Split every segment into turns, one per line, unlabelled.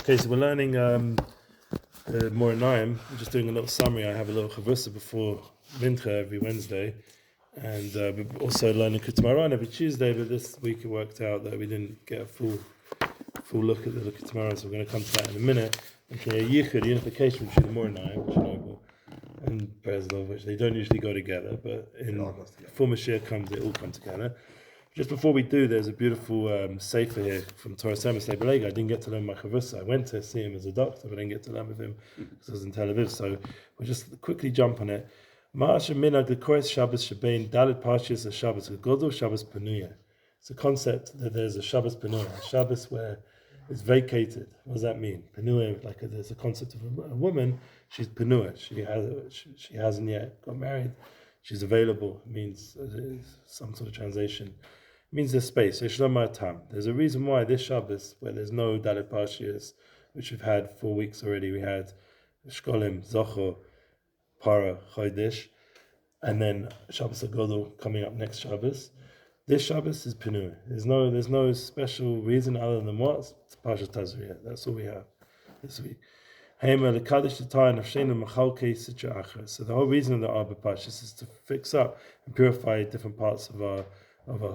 Okay, so we're learning Meor Einaim. I'm just doing a little summary. I have a little chavrusa before Mincha every Wednesday, and we're also learning Likutei Moharan every Tuesday. But this week it worked out that we didn't get a full look at the Likutei Moharan, so we're going to come to that in a minute. Okay, Yichud, the unification between the Meor Einaim, which you know, and Breslov, which they don't usually go together, but before Mashiach comes, they all come together. Just before we do, there's a beautiful sefer here from Toras Emmes. I didn't get to learn my chavrusa. I went to see him as a doctor, but I didn't get to learn with him because I was in Tel Aviv. So we'll just quickly jump on it. Ma'aseh minhag l'koros Shabbos shebein daled parshas a Shabbos gegodol Shabbos penuya. It's a concept that there's a Shabbos penuya, a Shabbos where it's vacated. What does that mean? Penuya, like there's a concept of a woman. She's penuya. She hasn't yet got married. She's available. It means some sort of translation. It means there's space. There's a reason why this Shabbos, where there's no Dalet Parshias, which we've had 4 weeks already, we had Shkolim, Zocho, Para, Chodesh, and then Shabbos HaGodol coming up next Shabbos. This Shabbos is Pinu. There's no special reason other than what? It's Parshat Tazria. That's all we have this week. So the whole reason of the Arba Parshas is to fix up and purify different parts of our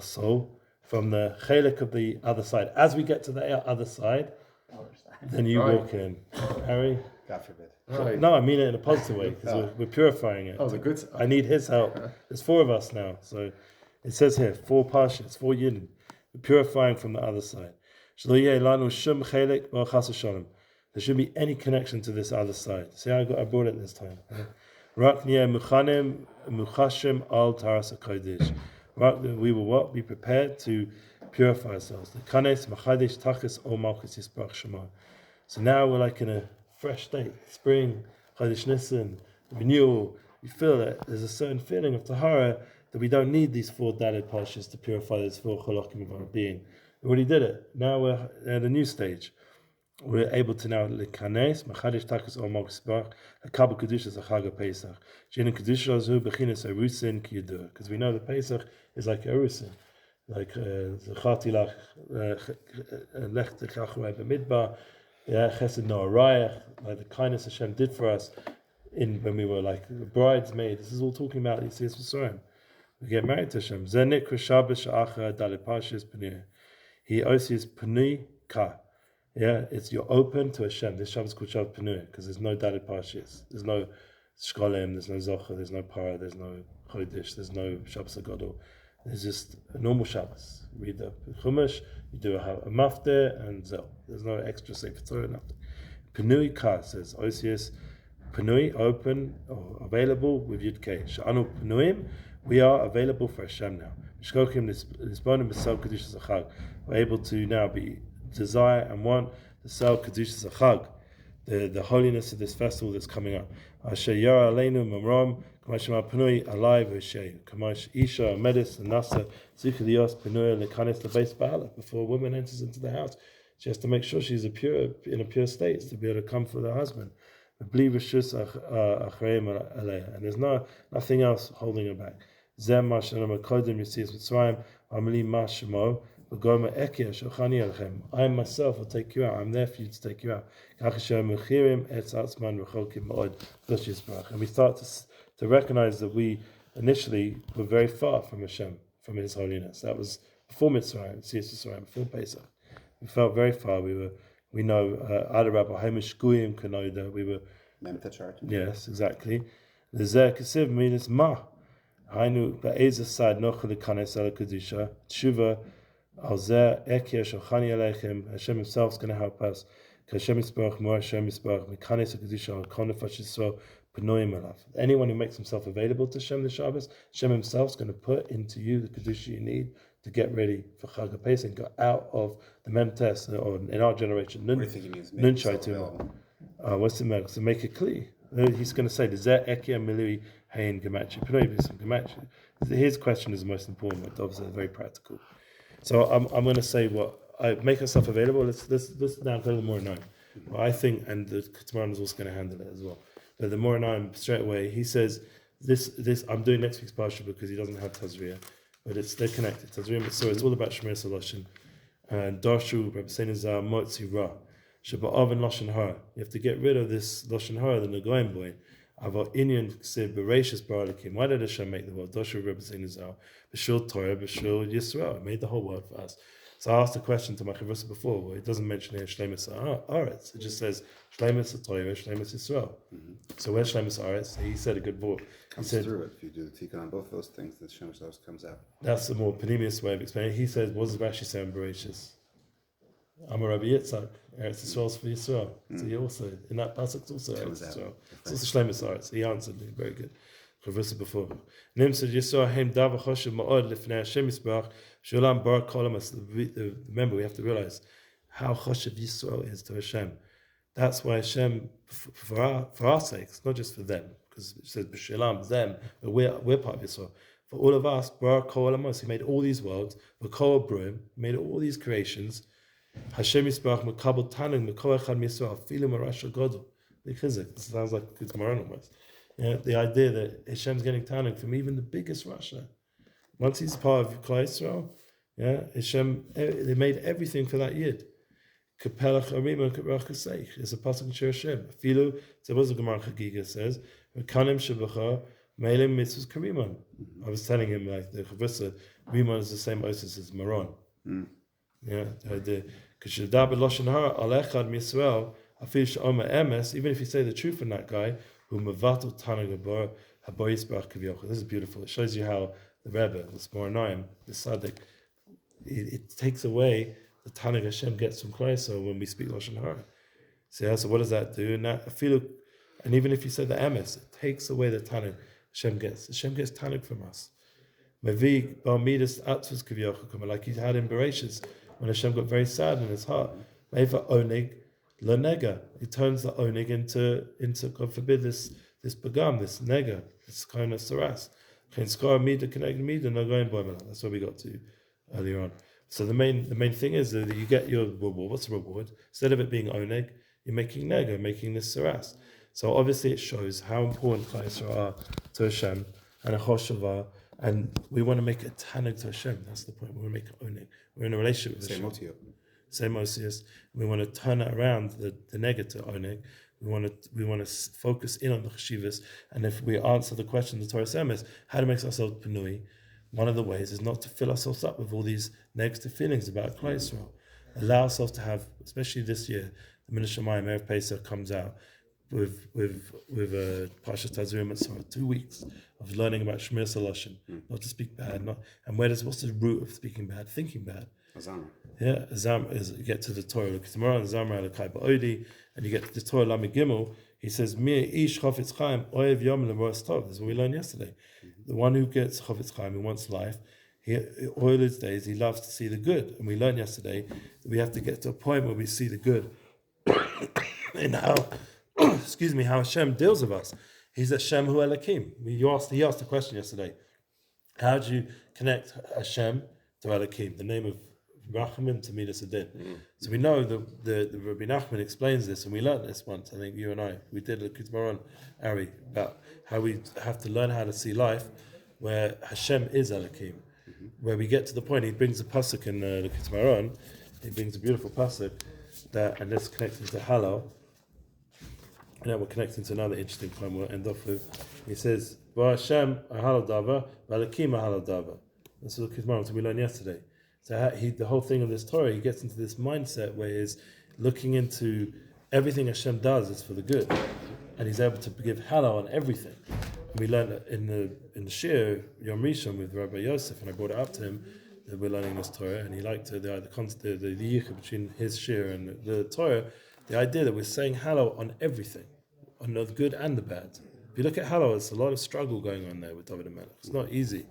soul from the chelik of the other side. As we get to the other side, then you walk in. Harry?
God forbid.
Right. No, I mean it in a positive way because we're purifying it.
Oh, the good side.
I need his help. There's 4 of us now. So it says here, 4 Parshas, 4 Yidden. We're purifying from the other side. There shouldn't be any connection to this other side. See, I brought it this time. We will what? Be prepared to purify ourselves. So now we're like in a fresh state. Spring, Chodesh Nisan, renewal. You feel it. There's a certain feeling of Tahara that we don't need these 4 Dalet Parshas to purify these 4 Cholokim of our being. We already did it. Now we're at a new stage. We're able to now lekanes machadish takas oneg spark hakabel Kedushas haChug Pesach. Shein Kedushas hu bechinas arusin kiyadur. Because we know the Pesach is like arusin, like zechati lach lech techachrei b'midbar, chesed noarayach, like the kindness Hashem did for us in when we were like bridesmaids. This is all talking about Yisrael Yisrael. We get married to Hashem. Zenik Shabbos she'achar dalet parshas penui. He osius penui ka. Yeah, it's you're open to Hashem. This Shabbos is called Shabbos Penuya because there's no Dalet Parshas. There's no Shkolim, there's no Zocha, there's no Para, there's no Chodesh, there's no Shabbos HaGodol. There's just a normal Shabbos. You read the Chumash, you do a Mafter, and Zel. There's no extra Sefer Torah, nothing. Penui Ka says, Osius Penui, open, or available with Yud Kei. Sha'anu Penuim, we are available for Hashem now. Shkokim Lisbonim B'Sal Kedushas haChug. We're able to now be desire and want to sell Kedushas haChug, the holiness of this festival that's coming up. Asher yara aleinu mamrom kamashma penui alive v'shei kamash isha medis and nasa ziklios penui lekanis lebeis ba'ala. Before a woman enters into the house, she has to make sure she's in a pure state to be able to comfort her husband. And there's nothing else holding her back. Zem mashanam kodim yisias mitzrayim amli mashmo. I myself will take you out. I'm there for you to take you out. And we start to recognize that we initially were very far from Hashem, from His holiness. That was before Mitzrayim, before Pesach. We felt very far. We know Adarab Hamish Guyim Kanoida. We were. Yes, exactly. The Zer Kasiv means Ma. Hainu Ba'ez Asad Nochel Kanes Ala Kedusha Tshuva. Hashem Himself is going to help us. Anyone who makes himself available to Hashem the Shabbos, Hashem Himself is going to put into you the Kedusha you need to get ready for Chag Pesach and go out of the Memtes, or in our generation, Nun Shaitu. What's the matter? So make it clear. He's going to say, his question is the most important, but obviously very practical. So I'm going to say what I make ourselves available. Let's now go to the Meor Einaim. Well, I think, and the Likutei Moharan is also going to handle it as well. But the Meor Einaim straight away, he says this. I'm doing next week's Parshat because he doesn't have Tazria, but they're connected. Tazria Mitzvah is all about Shmirat Haloshon, and Darshu Rebbe Seinazar Motzi Ra. Sheba'av and Lashon Hara. You have to get rid of this Lashon Hara, the Nagoyim boy. Ava Inyan Ksiv Bereshis Bara Elokim. Why did Hashem make the world? Doshu Rebbe Zinizal. B'shul Torah, B'shul Yisrael. It made the whole world for us. So I asked a question to my chavrusa before, where it doesn't mention here Shleimus Haaretz. It just says Shleimus Torah, Shleimus Yisrael. So where's Shleimus Haaretz? He said a good word. He said,
through it. If you do the tikkun on both those things, the Shleimus Haaretz comes out.
That's the more panemius way of explaining it. He says, what does Rashi say in Bereshis? Amar Rabbi Yitzchak, Eretz Yisrael's for Yisrael. So he also, in that pasuk, it's also Eretz Yisrael. It's also Shleimus Haaretz. He answered me, very good. Chavrusa before. Nim said, Yisrael heim davar choshev ma'od lifnei Hashem Yisbarach shulam bar kol hamas. Remember, we have to realize how choshev Yisrael is to Hashem. That's why Hashem, for our sakes, not just for them, because it says b'shulam them, but we're part of Yisrael. For all of us, bar kol hamas, He made all these worlds. V'kol b'ruim, made all these creations. Hashem Yisbarach mekabel tanung mekol echad Yisrael filu marash gadol. Because it sounds like it's Moharan almost. The idea that Hashem's getting tanuk from even the biggest Russia. Once he's part of Klal Yisrael, Hashem, they made everything for that yid. Kapelach Arima Kabrach Kaseich. It's a pasuk in Shir Hashem. Filu, there was a Gemara Chagiga says, Kanim Shabacha, Melim Mitzvahs Kariman. I was telling him, like, the Chavrusa, Riman is the same osis as Maron. The Kashidab Lashon Hara, Alechad Yisrael, Afil Toras Emmes, even if you say the truth in that guy, who Mavatul Tanag Haboyis Barach Kavyoch. This is beautiful. It shows you how the Rebbe, this Meor Einaim, the Tzaddik, it takes away the Tanag Hashem gets from Klal when we speak Lashon Hara. So what does that do? And even if you say the Emes, it takes away the Tanag Hashem gets. Hashem gets Tanag from us. Mavi Barmidas Atzvus Kavyoch, like he had in Bereshis, when Hashem got very sad in his heart. Meva oneg nega. He turns the oneg into God forbid this bagam, this nega, this kind of saras. That's what we got to earlier on. So the main thing is that you get your reward. What's the reward? Instead of it being oneg, you're making nega, making this saras. So obviously it shows how important Klal Yisrael are to Hashem and a choshev, and we want to make a tanag to Hashem. That's the point. We want to make it oneg. We're in a relationship with Hashem. Same osius. We want to turn it around the negative oneg. We want to focus in on the cheshivas. And if we answer the question, the Toras Emmes, how to make ourselves penui, one of the ways is not to fill ourselves up with all these negative feelings about Klal Yisrael. Allow ourselves to have, especially this year, the Min Hashemayim Erev Pesach comes out with Parshat Tazurim and 2 weeks of learning about Shmirat Haloshon, not to speak bad, what's the root of speaking bad? Thinking bad. Azam is you get to the Torah Likutei Moharan, Azam Alakai Ba'odi, and you get to the Torah Lamed Gimel. He says, "Mir ish chafetz chaim oyev yom lemoras tov." That's what we learned yesterday. The one who gets chafetz chaim, who wants life, all his days he loves to see the good. And we learned yesterday that we have to get to a point where we see the good in how, how Hashem deals with us. He's Hashem Hu Elokim. He asked the question yesterday. How do you connect Hashem to Elokim? The name of Rachamim to Midas Adin. So we know the Rabbi Nachman explains this, and we learned this once. I think you and I we did Likutei Moharan, Ari, about how we have to learn how to see life where Hashem is Elokim. Where we get to the point, he brings a pasuk in Likutei Moharan. He brings a beautiful pasuk that, and this connects into Hallel. And then we're connecting to another interesting point we'll end off with. He says, "Ba Hashem ahalo dava, v'Elokim ahalo dava." That's what Likutei Moharan we learned yesterday. So the whole thing of this Torah, he gets into this mindset where he's looking into everything Hashem does is for the good, and he's able to give halal on everything. And we learned that in the Shir Yom Rishon with Rabbi Yosef, and I brought it up to him that we're learning this Torah, and he liked the Yichud between his Shir and the Torah, the idea that we're saying halal on everything, on the good and the bad. If you look at halal, there's a lot of struggle going on there with David and Melech. It's not easy.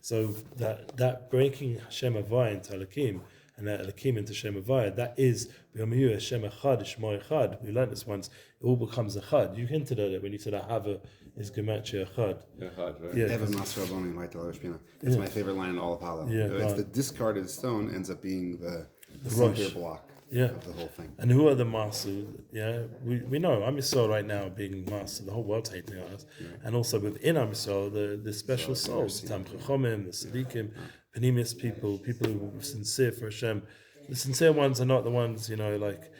So that breaking Hashem Havai into Elokim and that Elokim into Hashem Havai, that is B'Yomahu Hashem Echad Shmo Echad. We learned this once. It all becomes Echad. You hinted at it when you said Ahava is Gematria Echad.
Echad, right?
Yeah. It's my favorite line in all of Hallel. It's the discarded stone ends up being the center block. Of the whole thing.
And who are the master? We know Am Yisrael right now being master. The whole world's hating us, and also within Am Yisrael, the special souls, the Tam Chachomim, the Tzadikim, Panemius people who are sincere for Hashem. The sincere ones are not the ones like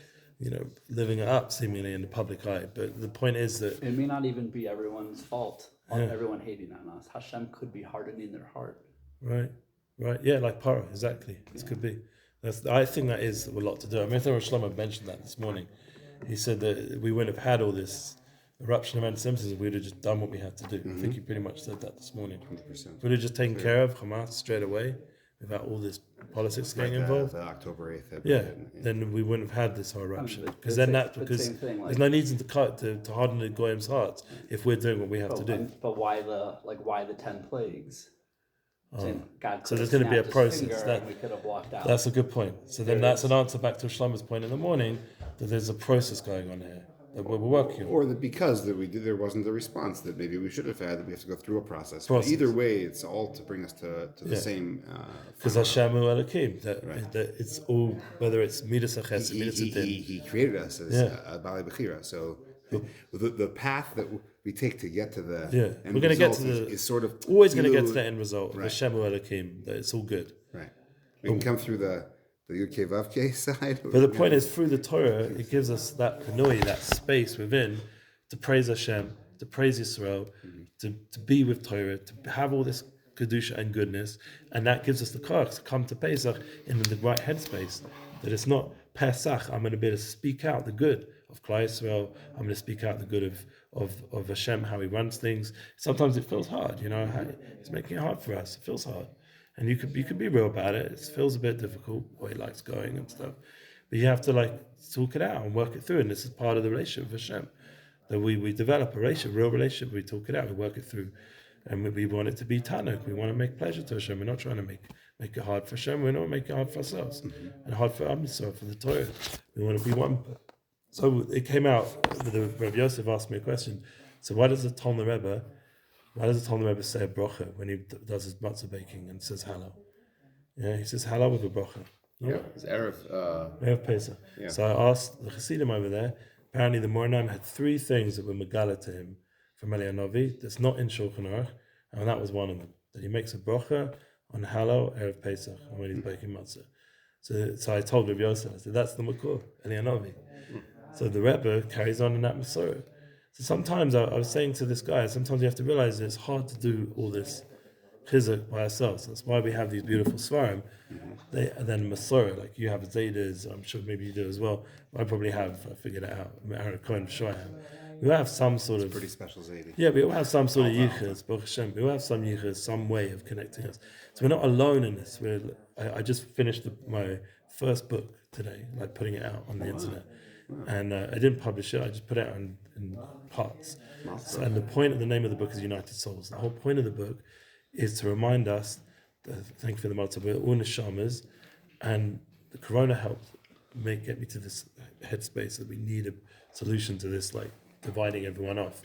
living it up seemingly in the public eye. But the point is that
it may not even be everyone's fault on everyone hating on us. Hashem could be hardening their heart.
Right. Yeah, like Paro, exactly. This could be. I think that is a lot to do. I mean, I think Rosh Shlomo mentioned that this morning. He said that we wouldn't have had all this eruption of anti-Semitism, we would have just done what we had to do. I think he pretty much said that this morning.
100%.
We would have just taken care of Hamas straight away without all this politics getting involved.
The October 8th.
Then we wouldn't have had this whole eruption. Because there's no need to harden the Goyim's hearts if we're doing what we have to do.
But why the 10 plagues? God,
so there's going to be a process.
That we could have walked out.
That's a good point. So then that's an answer back to Shlomo's point in the morning, that there's a process going on here that we're working on.
Or that because there wasn't the response that maybe we should have had, that we have to go through a process. But either way, it's all to bring us to the same.
Because Hashem hu Elokim, that it's all, whether it's Midas HaChesed, Midas HaDin.
He created us as Bali Bechira. So the path that we take to get to the end
we're going to get to
is sort of
always going to get to the end result of Hashem hu Elokim, that it's all good.
Right. We can come through the Yud-Kei Vav-Kei side.
But the point is, through the Torah, it gives us that panoi, that space within, to praise Hashem, to praise Yisrael, to be with Torah, to have all this Kedusha and goodness, and that gives us the koach to come to Pesach in the right headspace. That it's not Pesach, I'm going to be able to speak out the good of Klal Yisrael, I'm going to speak out the good of Hashem, how He runs things. Sometimes it feels hard, He's making it hard for us. It feels hard. And you could be real about it. It feels a bit difficult, the way life's going and stuff. But you have to talk it out and work it through. And this is part of the relationship with Hashem. That we develop a real relationship, we talk it out, we work it through. And we want it to be tanuk. We want to make pleasure to Hashem. We're not trying to make it hard for Hashem. We're not making it hard for ourselves. And hard for Am Yisrael, for the Torah. We want to be one. So it came out, Rav Yosef asked me a question. So why does the Tolna Rebbe say a bracha when he does his matzah baking and says Hallel? Yeah, he says Hallel with a bracha.
Yeah, it's
Erev Pesach.
Yeah.
So I asked the Chassidim over there. Apparently, the Meor Einaim had 3 things that were megala to him from Eli Hanavi that's not in Shulchan Aruch, and that was one of them. That he makes a bracha on Hallel Erev Pesach when he's baking matzah. So I told Rav Yosef, I said, that's the Makor, Eli Hanavi. So the Rebbe carries on in that Masorah. So sometimes I was saying to this guy, sometimes you have to realize that it's hard to do all this chizuk by ourselves. That's why we have these beautiful svarim. And then Masorah, like you have Zaydas, I'm sure maybe you do as well. I probably have, I figured it out. Aaron Cohen, sure I have. We all have some sort of
pretty special Zaydi.
Yeah, we all have some sort of yichud, Baruch Hashem. We all have some yichud, some way of connecting us. So we're not alone in this. I just finished my first book today, putting it out on the internet. And I didn't publish it, I just put it out in parts. And the name of the book is United Souls. The whole point of the book is to remind us, thank you for the matzah, we're all neshamas, and the corona helped get me to this headspace that we need a solution to this, dividing everyone off.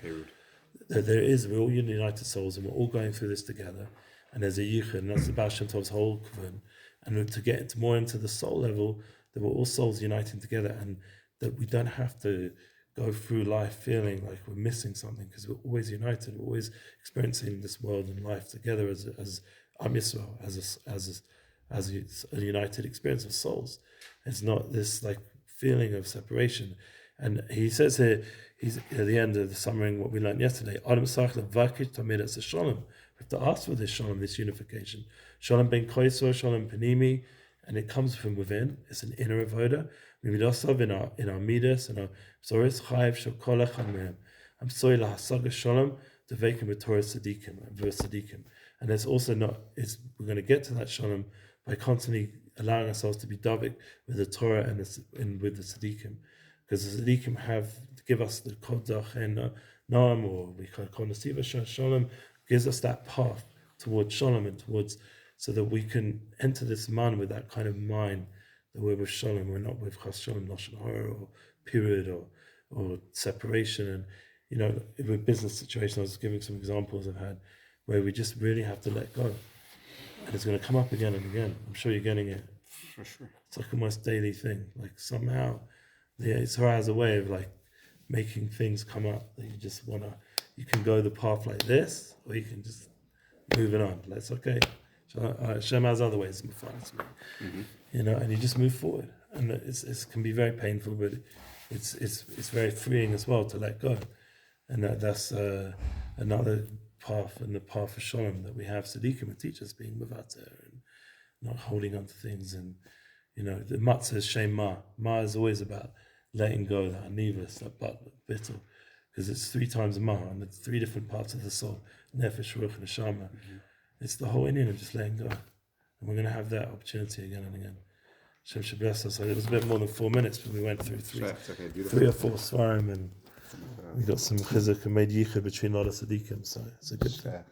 We're all United Souls, and we're all going through this together, and there's a yichud, and that's the Baal Shem Tov's whole kavod, and to get more into the soul level, that we're all souls uniting together, and that we don't have to go through life feeling like we're missing something, because we're always united, we're always experiencing this world and life together as Am Yisrael, as a united experience of souls. It's not this feeling of separation. And he says here, he's at the end of the summarizing what we learned yesterday, Adam Sachla Vakish Tamid as a Shalom. We have to ask for this Shalom, this unification. Shalom ben Koisor, Shalom Panimi, and it comes from within. It's an inner avoda. Midasav in our midas and our Zoris Chayiv Shokolach Amem. I'm sorry la hasaga Shalom to vakim with Toras Tzadikim and verse Tzadikim. And it's also we're going to get to that Shalom by constantly allowing ourselves to be davik with the Torah and with the Tzadikim. Because the Tzadikim give us the Kodach and Noam, or we call Nasiva Shalom, gives us that path towards Shalom and so that we can enter this man with that kind of mind that we're with Shalom, we're not with Chas Shalom, Lashon Hara, or period, or separation. And, with business situations, I was giving some examples I've had where we just really have to let go. And it's going to come up again and again. I'm sure you're getting it.
For sure.
It's like almost daily thing. Somehow, the Yitzhak has a way of making things come up that you just you can go the path like this, or you can just move it on. That's okay. Hashem has other ways of finding me. And you just move forward. and it can be very painful, but it's very freeing as well to let go, and that's another path in the path of Shalom that we have tzaddikim and teachers being mevater and not holding on to things, and the matzah is shem ma. Ma is always about letting go, that anivus, that bittul, because it's 3 times ma, and it's 3 different parts of the soul, nefesh, ruach, and neshama. It's the whole Indian of just letting go, and we're going to have that opportunity again and again. Hashem should bless us. It was a bit more than 4 minutes, but we went through 3 or 4 svarim, and we got some chizuk and made yichud between all the tzaddikim, so it's a good thing.